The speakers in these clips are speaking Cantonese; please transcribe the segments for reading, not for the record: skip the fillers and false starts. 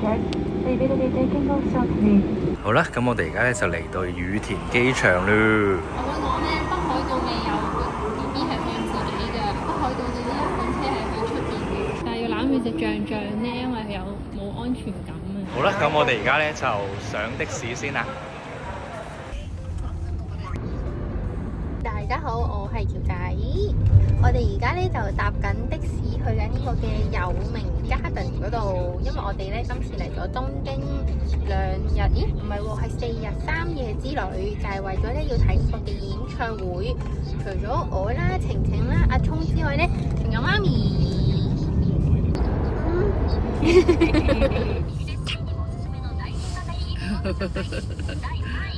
好啦，咁我哋而家咧就嚟到羽田機場啦。我想講咧，北海道未有個 BB 係向自己嘅，北海道嗰啲日本車係向出邊嘅，但係要攬住隻象象咧，因為有冇安全感啊。好啦，咁我哋而家咧就上的士先啦。大家好，我係喬仔。我哋而家咧就搭緊的士去緊呢個嘅有名 Garden 嗰度，因為我哋咧今次嚟咗東京2日，咦唔係喎，係4日3夜之旅，就係為咗咧要睇呢個嘅演唱會。除咗我啦、晴晴啦、阿聰之外咧，仲有媽咪。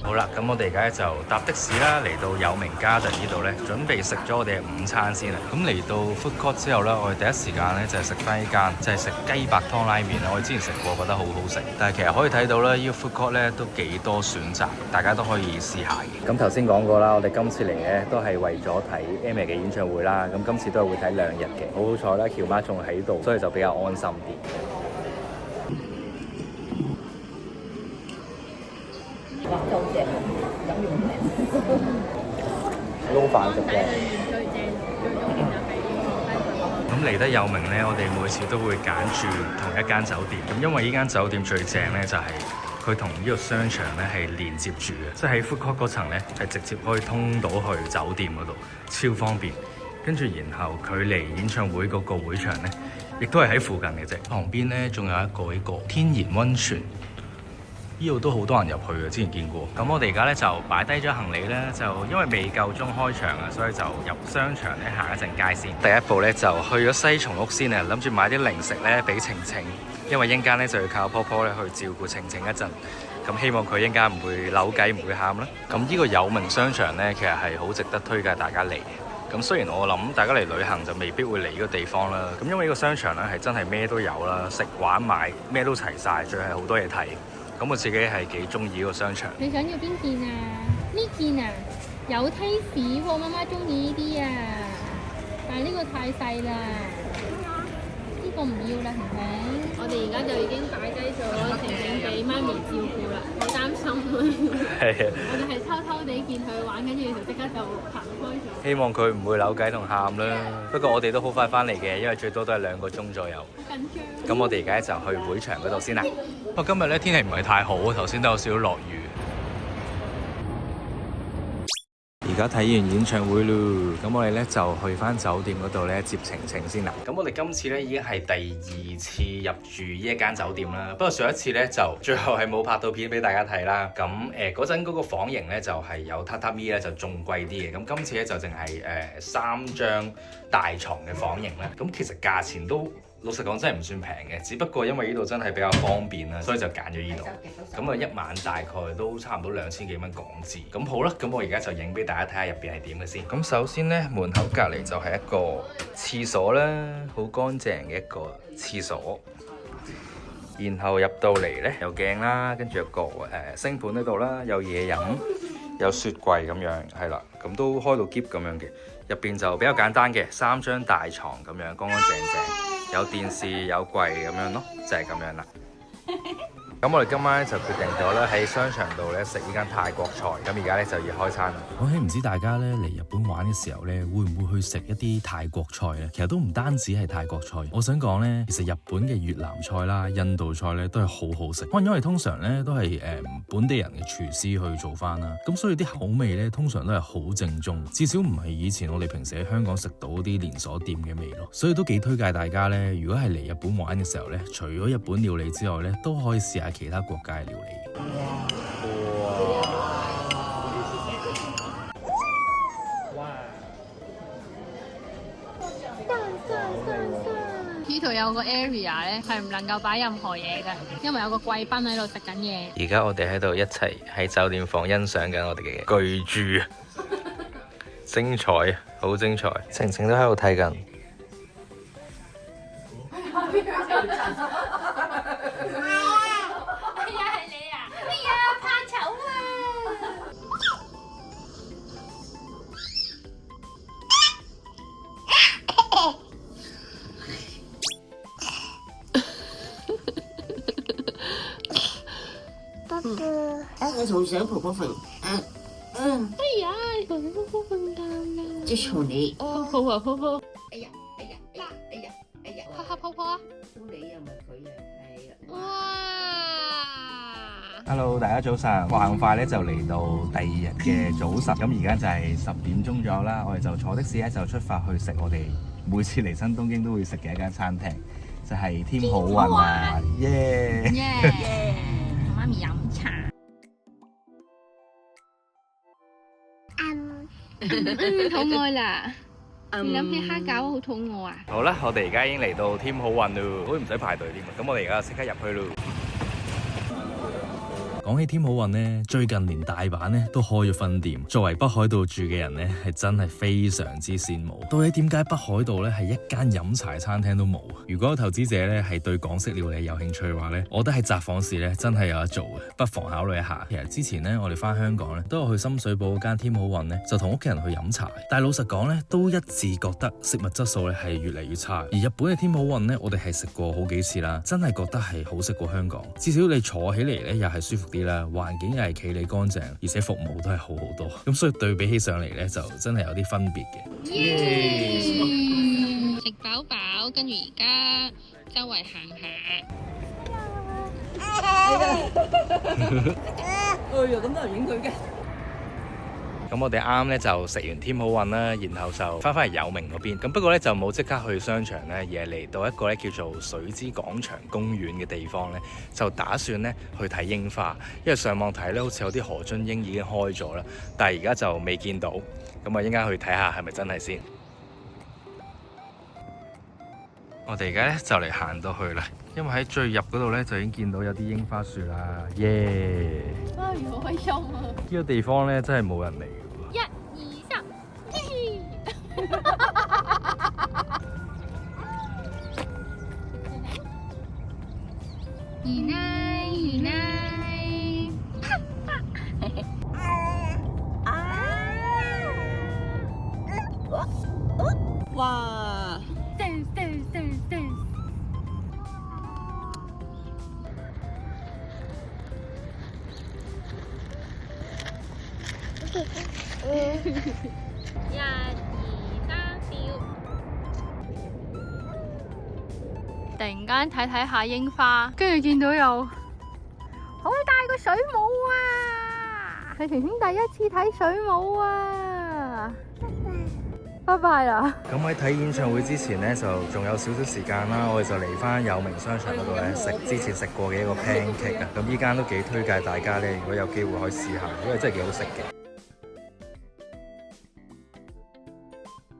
好啦，咁我哋而家就搭的士啦，嚟到有名 Garden 呢度呢，準備食咗我哋嘅午餐先啦。咁嚟到 Food Court 之後呢，我哋第一時間呢就係食翻呢間，就係食雞白湯拉麵啦。我哋之前食過，覺得好好食。但係其實可以睇到咧，呢個 Food Court 呢都幾多選擇，大家都可以試下嘅。咁頭先講過啦，我哋今次嚟呢都係為咗睇 Amy 嘅演唱會啦。咁今次都係會睇2日嘅。好好彩啦，喬媽仲喺度，所以就比較安心啲。就好正，飲完唔平。撈飯食嘅。咁嚟得有名呢，我哋每次都會揀住同一間酒店。咁因為呢間酒店最正呢，就係佢同呢個商場呢係連接住嘅，即係喺 Food Court 嗰層呢係直接可以通到去酒店嗰度，超方便。跟住然後距離演唱會嗰個會場呢，亦都係喺附近嘅啫。旁邊呢，仲有一個呢個天然溫泉。呢度都好多人入去嘅，之前見過。咁我哋而家咧就擺低咗行李咧，就因為未夠鐘開場啊，所以就入商場咧行一陣街先。第一步咧就去咗西松屋先啊，諗住買啲零食咧俾晴晴，因為一陣間咧就要靠婆婆咧去照顧晴晴一陣。咁希望佢一陣間唔會扭計，唔會喊啦。咁呢個有名商場咧，其實係好值得推介大家嚟嘅。咁雖然我諗大家嚟旅行就未必會嚟呢個地方啦。咁因為呢個商場咧係真係咩都有啦，食玩買咩都齊晒，最係好多嘢睇。咁我自己係幾中意呢個商場。你想要邊件啊？呢件啊，有 taste 喎，媽媽中意呢啲啊，但係呢個太細啦，呢個唔要啦，晴晴。我哋而家就已經擺低咗晴晴俾媽咪照顧啦，好擔心啊。係啊。我哋係偷偷地見佢玩，跟住就即刻就行開咗。希望佢唔會扭計同喊啦。不過我哋都好快翻嚟嘅，因為最多都係2個鐘左右。好緊張。咁我哋而家就去會場嗰度先啦。不過今日咧天氣唔係太好，頭先都有少少落雨。而家睇完演唱會咯，咁我哋咧就去翻酒店嗰度咧接晴晴先啦。咁我哋今次咧已經係第2次入住呢一間酒店啦。不過上一次咧就最後係冇拍到片俾大家睇啦。咁嗰陣嗰個房型咧就係有榻榻米咧就仲貴啲嘅。咁今次咧就淨係3張大床嘅房型啦。咁其實價錢都老實講真係唔算平嘅，只不過因為呢度真係比較方便啦，所以就揀咗呢度。咁啊一晚大概都差唔多2000幾蚊港紙。咁好啦，咁我而家就影俾大家睇下入邊係點嘅先。咁首先呢，門口隔離就係一個廁所啦，好乾淨嘅一個廁所。然後入到嚟呢，有鏡啦，跟住有個星盤喺度啦，有嘢飲，有雪櫃咁樣，係啦，咁都開到篋咁樣嘅。入邊就比較簡單嘅，3張大床咁樣，乾乾淨淨。有電視有櫃咁樣咯，就係咁樣啦。咁我哋今晚就決定咗咧喺商場度咧食呢間泰國菜。咁而家咧就要開餐啦。講起唔知大家咧嚟日本玩嘅時候咧，會唔會去食一啲泰國菜咧？其實都唔單止係泰國菜。我想講咧，其實日本嘅越南菜啦、印度菜咧都係好好食。可能因為通常咧都係本地人嘅廚師去做翻啦，咁所以啲口味咧通常都係好正宗，至少唔係以前我哋平時喺香港食到啲連鎖店嘅味咯。所以都幾推介大家咧，如果係嚟日本玩嘅時候咧，除咗日本料理之外咧，都可以試下其他國家嘅料理。呢度有個 area 咧，係唔能夠擺任何嘢嘅，因為有個貴賓喺度食緊嘢。而家我哋喺度一齊喺酒店房欣賞緊我哋嘅巨著，精彩，好精彩。晴晴都喺度睇緊。我仲想婆婆瞓。哎呀，婆婆瞓覺啦！即係你。抱啊抱抱！哎呀哎呀哎呀哎呀哎呀！拍下抱抱啊！你又唔係佢啊？係啊！哇 Hello， 大家早晨。話快咧就嚟到第二日嘅早晨，咁而家就係10點鐘左右啦。我哋就坐的士咧就出發去食我哋每次嚟新東京都會食嘅一間餐廳，就係添好運啊！耶！同媽咪飲茶。肚餓啦！你諗起蝦餃好肚餓啊！好啦，我哋而家已經嚟到添好運咯，好似唔使排隊添啊！咁我哋而家即刻入去咯。講起添好運呢，最近連大阪呢都開咗分店。作為北海道住嘅人呢，係真係非常之羨慕。到底點解北海道呢係一間飲茶餐廳都冇？如果投資者呢係對港式料理有興趣嘅話呢，我覺得喺札幌市呢真係有得做嘅，不妨考慮一下。其實之前呢，我哋翻香港呢都有去深水埗嗰間添好運呢，就同屋企人去飲茶。但係老實講呢，都一致覺得食物質素呢係越嚟越差。而日本嘅添好運呢，我哋係食過好幾次啦，真係覺得係好食過香港。至少你坐起嚟呢又係舒服啲啦，環境又係企理乾淨，而且服務都係好好多。咁所以對比起上嚟呢，就真係有啲分別嘅。食飽飽，跟住而家周圍行下。哎呀，咁多人影佢嘅。咁我哋啱咧就食完添好運啦，然後就翻返嚟有明嗰邊。咁不過咧就冇即刻去商場咧，而係嚟到一個咧叫做水之廣場公園嘅地方咧，就打算咧去睇櫻花。因為上網睇咧，好似有啲河津櫻已經開咗啦，但係而家就未見到。咁啊，應該去睇下係咪真係先。我哋而家咧就嚟行到去啦，因為喺最入嗰度咧就已經見到有啲櫻花樹啦，耶！啊，好開心啊！呢個地方咧真係冇人嚟。1、2、3，二奶二奶，哇！1、2、3，跳！突然間睇下櫻花，跟住見到有好大個水母啊！係晴晴第一次睇水母啊！拜拜啦！咁喺睇演唱會之前呢，就仲有少少時間啦，我哋就嚟翻有明商場嗰度咧食之前食過嘅一個 pancake 啊！咁依間都幾推介大家咧，如果有機會可以試下，因為真係幾好食嘅。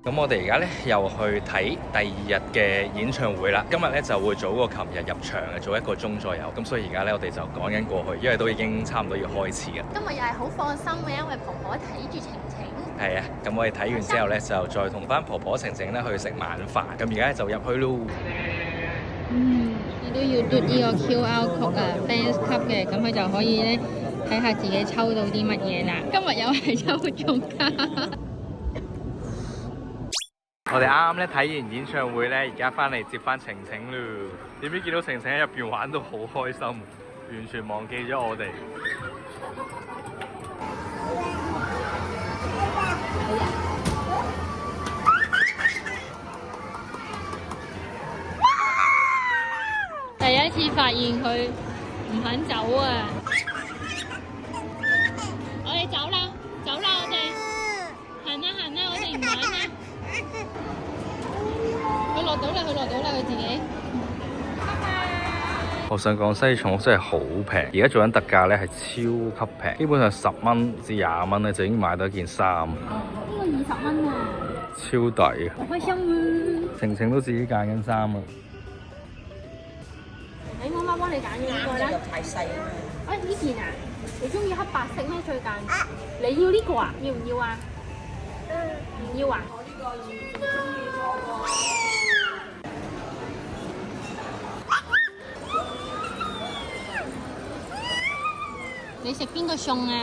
咁我哋而家咧又去睇第2日嘅演唱會啦。今日咧就會早過琴日入場嘅，早1個鐘左右。咁所以而家咧我哋就趕緊過去，因為都已經差唔多要開始嘅。今日又係好放心嘅，因為婆婆睇住晴晴。係啊，咁我哋睇完之後咧，就再同翻婆婆晴晴咧去食晚飯。咁而家就入去咯。你都要嘟呢個 QR code 啊 ，Fans Club 嘅，咁佢就可以咧睇下自己抽到啲乜嘢啦。今日又係抽中卡。我哋啱啱咧睇完演唱會咧，而家翻嚟接翻晴晴咯。點知見到晴晴喺入邊玩到好開心，完全忘記咗我哋。第一次發現佢唔肯走啊！我哋走啦，走啦，我哋行啦，行啦，我哋唔玩啦。佢落到啦，佢落到啦，佢自己。我想講西松屋真係好平，而家做緊特價咧係超級平，基本上10蚊至20蚊咧就已經買到一件衫。呢個20蚊啊！超抵啊！好開心啊！晴晴都自己揀緊衫啊！你媽媽幫你揀嘅呢個啦。太細啊！哎，呢件啊，你中意黑白色咩？最近你要呢個啊？要唔要啊？唔要啊？我呢個中意咗喎。你食邊個餸啊？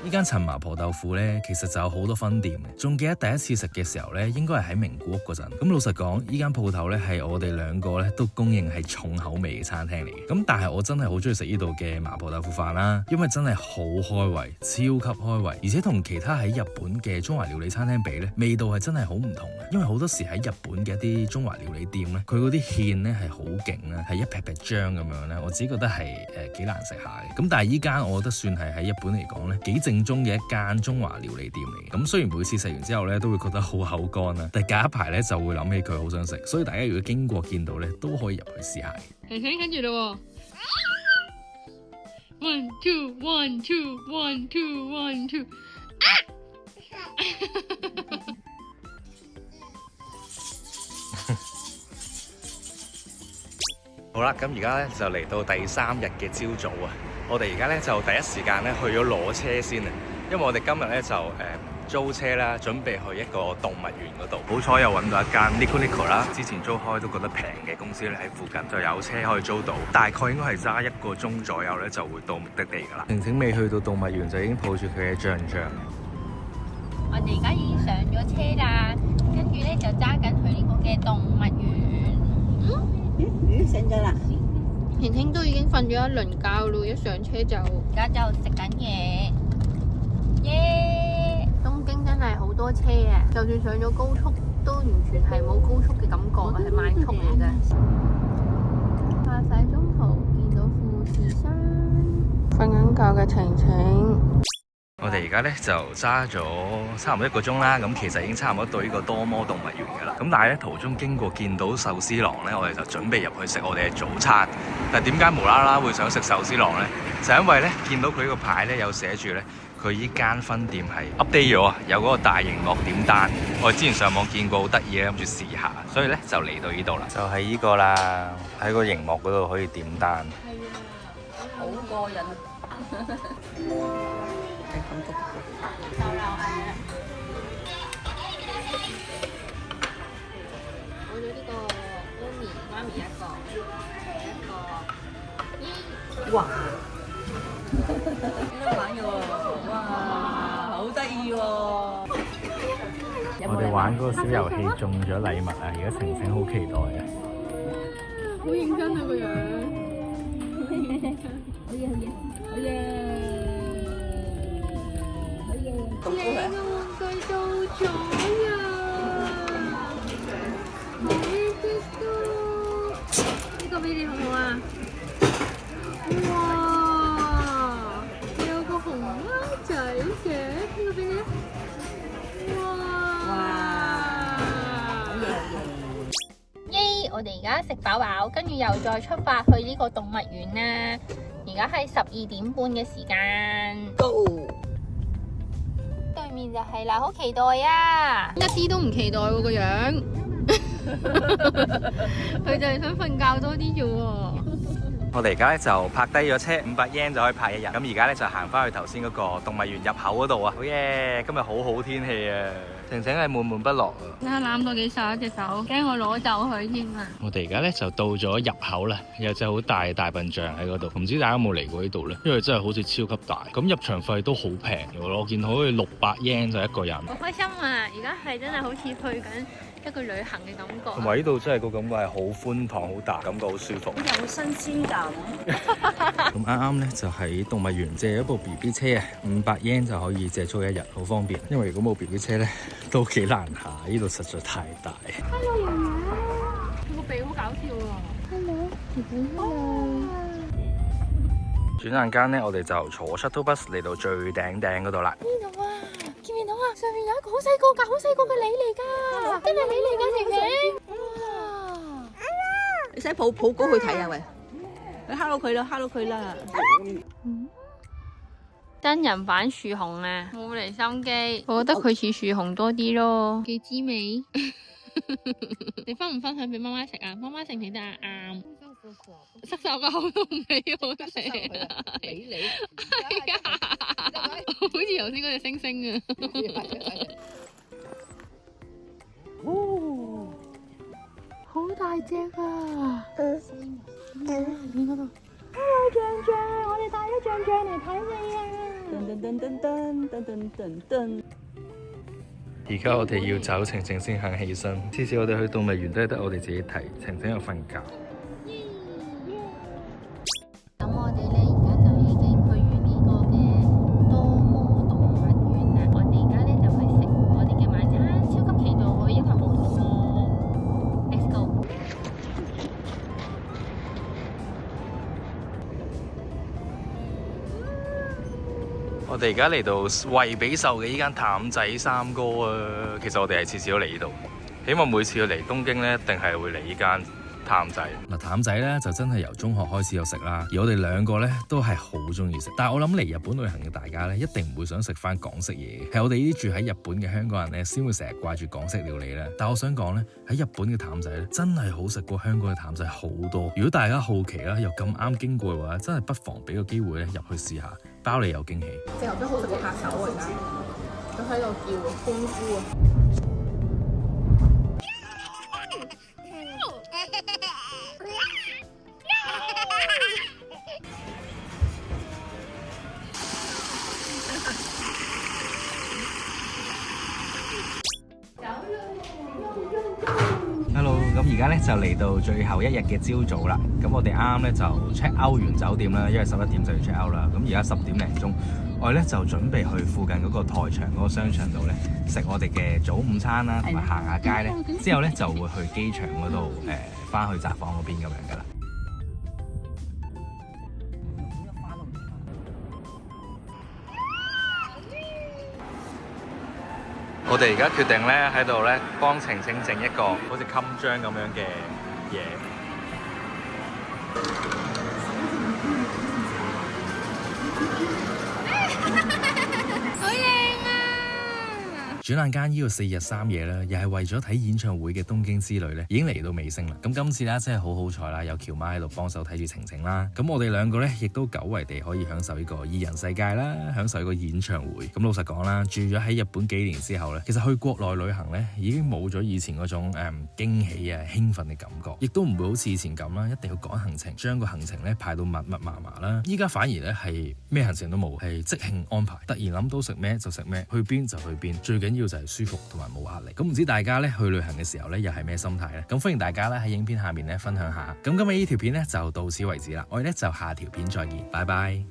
呢間陳麻婆豆腐呢，其實就有好多分店嘅。仲記得第一次食嘅時候呢，應該係喺名古屋嗰陣。咁老實講，呢間鋪頭呢係我哋兩個呢都公認係重口味嘅餐廳嚟嘅。咁但係我真係好中意食呢度嘅麻婆豆腐飯啦，因為真係好開胃，超級開胃，而且同其他喺日本嘅中華料理餐廳比呢，味道係真係好唔同嘅。因為好多時喺日本嘅一啲中華料理店呢，佢嗰啲芡呢係好勁啦，係一劈劈漿咁樣呢，我自己覺得係幾難食下嘅。咁但係依間我覺得算係喺日本嚟講呢，幾正宗嘅一間中華料理店嚟嘅。咁雖然每次食完之後呢，都會覺得好口乾啦，但係隔一排呢，就會諗起佢好想食，所以大家如果經過見到呢，都可以入去試下。婷婷跟住咯，1 2 1 2 1 2 1 2，好啦，咁而家咧就嚟到第3日嘅朝早啊！我哋而家咧就第一時間咧去咗攞車先啊，因為我哋今日咧就租車啦，準備去一個動物園嗰度。好彩又揾到一間 Nico Nico 啦，之前租開都覺得平嘅公司咧，喺附近就有車可以租到，大概應該係揸1個鐘左右咧就會到目的地㗎啦。晴晴未去到動物園就已經抱住佢嘅象象。我哋而家已經上咗車啦，跟住咧就揸緊去呢個嘅動物園。魚醒咗啦，婷婷都已經瞓咗一輪覺咯，一上車就而家就食緊嘢。耶！東京真係好多車啊，就算上咗高速都完全係冇高速嘅感覺，係慢速嚟嘅。駕駛中途見到富士山，瞓緊覺嘅晴晴。我哋而家咧就揸咗差唔多1個鐘啦，咁其實已經差唔多到呢個多摩動物園㗎啦。咁但係咧途中經過見到壽司郎咧，我哋就準備入去食我哋嘅早餐。但係點解無啦啦會想食壽司郎咧？就因為咧見到佢呢個牌咧有寫住咧，佢依間分店係 update 咗啊，有嗰個大螢幕點單。我哋之前上網見過好得意嘅，諗住試下，所以咧就嚟到呢度啦。就係呢個啦，喺個螢幕嗰度可以點單。係啊，好過癮。就留我咗呢個媽咪一個，哇！有得玩嘅喎，哇，好得意喎！我哋玩嗰個小遊戲中咗禮物啊！而家晴晴好期待啊！好認真啊個樣。好嘢！好嘢！靚嘅玩具到咗啊！呢個俾你好唔好啊？哇！有個熊貓仔嘅，呢個俾你。哇！耶！我哋而家食飽飽，跟住又再出發去呢個動物園啦。而家係12點半嘅時間。對面就係啦，好期待啊！一啲都唔期待喎個樣，佢就係想瞓覺多啲啫喎。我哋而家咧就泊低咗車，500 yen 就可以泊1日。咁而家咧就行翻去頭先嗰個動物園入口嗰度啊！好耶！今日好好天氣啊！晴晴係悶悶不樂啊！睇下攬到幾手一隻手，驚我攞走佢添啊！我哋而家咧就到咗入口啦，有隻好大大笨象喺嗰度，唔知大家有冇嚟過呢度咧？因為真係好似超級大，咁入場費都好平嘅，我見到好似600 yen 就一個人。好開心啊！而家係真係好似去緊一個旅行嘅感覺。同埋呢度真係個感覺係好寬敞、好大，感覺好舒服。有新鮮感。咁啱啱咧就喺動物園借一部 BB 車啊，500 yen 就可以借租1日，好方便。因為如果冇 BB 車咧，都幾難下，呢度實在太大。Hello 爺爺，佢個鼻好搞笑喎。Hello，姐姐 Hello。轉眼間咧，我哋就坐 shuttle bus 嚟到最頂嗰度啦。邊度啊？見唔見到啊？上面有一個好細個㗎，好細個嘅你嚟㗎，真係你嚟㗎，晴晴。哇！你使抱高去睇啊喂！你 hello 佢啦 ，hello 佢啦。真人版樹熊啊，冇嚟心機，我覺得佢似樹熊多啲咯，幾滋味。你分唔分享俾媽媽食啊？媽媽食唔食得啊？啱。塞手個口都唔俾我食啊！俾你，好似頭先嗰隻猩猩啊！哦，好大隻啊！邊嗰度？Hello 象象，我哋帶咗象象嚟睇你啊！噔噔噔噔噔噔噔噔。而家我哋要走，晴晴先肯起身。次次我哋去動物園都係得我哋自己睇，晴晴又瞓覺。咁我哋咧而家就已經去完呢個嘅多摩動物園啦。我哋而家咧就去食我哋嘅晚餐，超級期待，因為好肚餓。Let's go！我哋而家嚟到惠比壽嘅呢間譚仔三哥啊，其實我哋係次次都嚟呢度，希望每次去嚟東京呢，一定係會嚟呢間譚仔。嗱，譚仔咧就真係由中學開始有食啦，而我哋兩個咧都係好中意食。但係我諗嚟日本旅行嘅大家咧，一定唔會想食翻港式嘢，係我哋呢啲住喺日本嘅香港人咧，先會成日掛住港式料理咧。但係我想講咧，喺日本嘅譚仔咧，真係好食過香港嘅譚仔好多。如果大家好奇啦，又咁啱經過嘅話，真係不妨俾個機會咧入去試下，包你有驚喜。隻牛都好食過拍手啊！而家都喺度叫功夫啊！Hello，咁而家咧就嚟到最後一日嘅朝早啦。咁我哋啱啱咧就 check out 完酒店啦，因為11點就要 check out 啦。咁而家10點零鐘，我哋咧就準備去附近嗰個台場嗰個商場度咧食我哋嘅早午餐啦，同埋行下街咧。之後咧就會去機場嗰度翻去札幌嗰邊咁樣噶啦。我哋而家決定咧喺度咧幫晴晴整一個好似襟章咁樣嘅嘢。好靚啊！轉眼間呢個4日3夜啦，又係為咗睇演唱會嘅東京之旅咧，已經嚟到尾聲啦。咁今次咧真係好好彩啦，有喬媽喺度幫手睇住晴晴啦。咁我哋兩個咧亦都久違地可以享受呢個二人世界啦，享受呢個演唱會。咁老實講啦，住咗喺日本幾年之後咧，其實去國內旅行咧已經冇咗以前嗰種驚喜啊興奮嘅感覺，亦都唔會好似以前咁啦，一定要趕行程，將個行程咧排到密密麻麻啦。依家反而咧係咩行程都冇，係即興安排，突然諗到食咩就食咩，去邊就去邊，最緊要就係舒服同埋冇壓力。咁唔知大家咧去旅行嘅時候咧又係咩心態咧？咁歡迎大家咧喺影片下面咧分享下。咁今日呢條片咧就到此為止啦，我哋咧就下條片再見，拜拜。